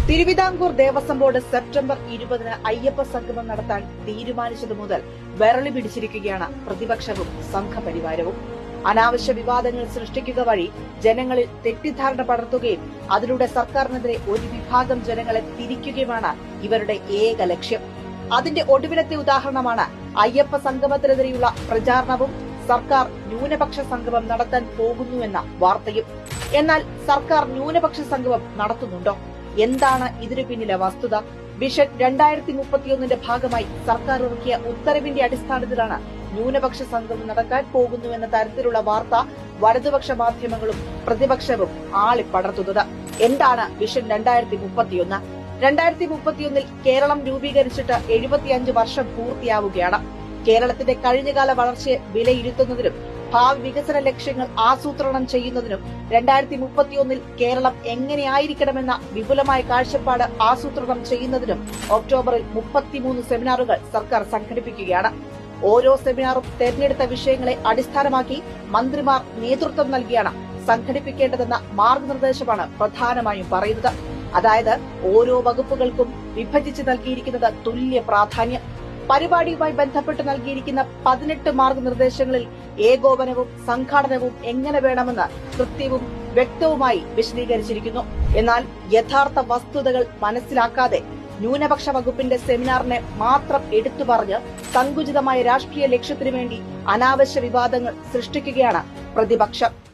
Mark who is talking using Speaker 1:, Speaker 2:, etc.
Speaker 1: Thiruvithamkoor Devaswom board September 20-ന് Ayyappa സംഗമം നടത്താൻ തീരുമാനിച്ചതു മുതൽ വിരളി പിടിച്ചിരിക്കുകയാണ് പ്രതിപക്ഷവും സംഘപരിവാരവും. അനാവശ്യ വിവാദങ്ങൾ സൃഷ്ടിക്കുക വഴി ജനങ്ങളിൽ തെറ്റിദ്ധാരണ പടർത്തുകയും അതിലൂടെ സർക്കാരിനെതിരെ ഒരു വിഭാഗം ജനങ്ങളെ തിരിക്കുകയുമാണ് ഇവരുടെ ഏക ലക്ഷ്യം. അതിന്റെ ഒടുവിലത്തെ ഉദാഹരണമാണ് അയ്യപ്പ സംഗമത്തിനെതിരെയുള്ള പ്രചാരണവും സർക്കാർ ന്യൂനപക്ഷ സംഗമം നടത്താൻ പോകുന്നുവെന്ന വാർത്തയും. എന്നാൽ സർക്കാർ ന്യൂനപക്ഷ സംഗമം നടത്തുന്നുണ്ടോ? എന്താണ് ഇതിനു പിന്നിലെ വസ്തുത? വിഷൻ 2031ന്റെ ഭാഗമായി സർക്കാർ ഇറക്കിയ ഉത്തരവിന്റെ അടിസ്ഥാനത്തിലാണ് ന്യൂനപക്ഷ സംഗമം നടക്കാൻ പോകുന്നുവെന്ന തരത്തിലുള്ള വാർത്ത വലതുപക്ഷ മാധ്യമങ്ങളും പ്രതിപക്ഷവും ആളിപ്പടർത്തുന്നത്. എന്താണ് വിഷൻ 2031? 2031 കേരളം രൂപീകരിച്ചിട്ട് 75 വർഷം പൂർത്തിയാവുകയാണ്. കേരളത്തിന്റെ കഴിഞ്ഞകാല വളർച്ചയെ വിലയിരുത്തുന്നതിനും ഭാവി വികസന ലക്ഷ്യങ്ങൾ ആസൂത്രണം ചെയ്യുന്നതിനും 2031 കേരളം എങ്ങനെയായിരിക്കണമെന്ന വിപുലമായ കാഴ്ചപ്പാട് ആസൂത്രണം ചെയ്യുന്നതിനും ഒക്ടോബറിൽ 33 സെമിനാറുകൾ സർക്കാർ സംഘടിപ്പിക്കുകയാണ്. ഓരോ സെമിനാറും തെരഞ്ഞെടുത്ത വിഷയങ്ങളെ അടിസ്ഥാനമാക്കി മന്ത്രിമാർ നേതൃത്വം നൽകിയാണ് സംഘടിപ്പിക്കേണ്ടതെന്ന മാർഗനിർദ്ദേശമാണ് പ്രധാനമായും പറയുന്നത്. അതായത് ഓരോ വകുപ്പുകൾക്കും വിഭജിച്ച് നൽകിയിരിക്കുന്നത് തുല്യ പ്രാധാന്യം. പരിപാടിയുമായി ബന്ധപ്പെട്ട് നൽകിയിരിക്കുന്ന 18 മാർഗനിർദ്ദേശങ്ങളിൽ ഏകോപനവും സംഘാടനവും എങ്ങനെ വേണമെന്ന് കൃത്യവും വ്യക്തവുമായി വിശദീകരിച്ചിരിക്കുന്നു. എന്നാൽ യഥാർത്ഥ വസ്തുതകൾ മനസ്സിലാക്കാതെ ന്യൂനപക്ഷ വകുപ്പിന്റെ സെമിനാറിനെ മാത്രം എടുത്തു പറഞ്ഞ് സങ്കുചിതമായ രാഷ്ട്രീയ ലക്ഷ്യത്തിനു വേണ്ടി അനാവശ്യ വിവാദങ്ങൾ സൃഷ്ടിക്കുകയാണ് പ്രതിപക്ഷം.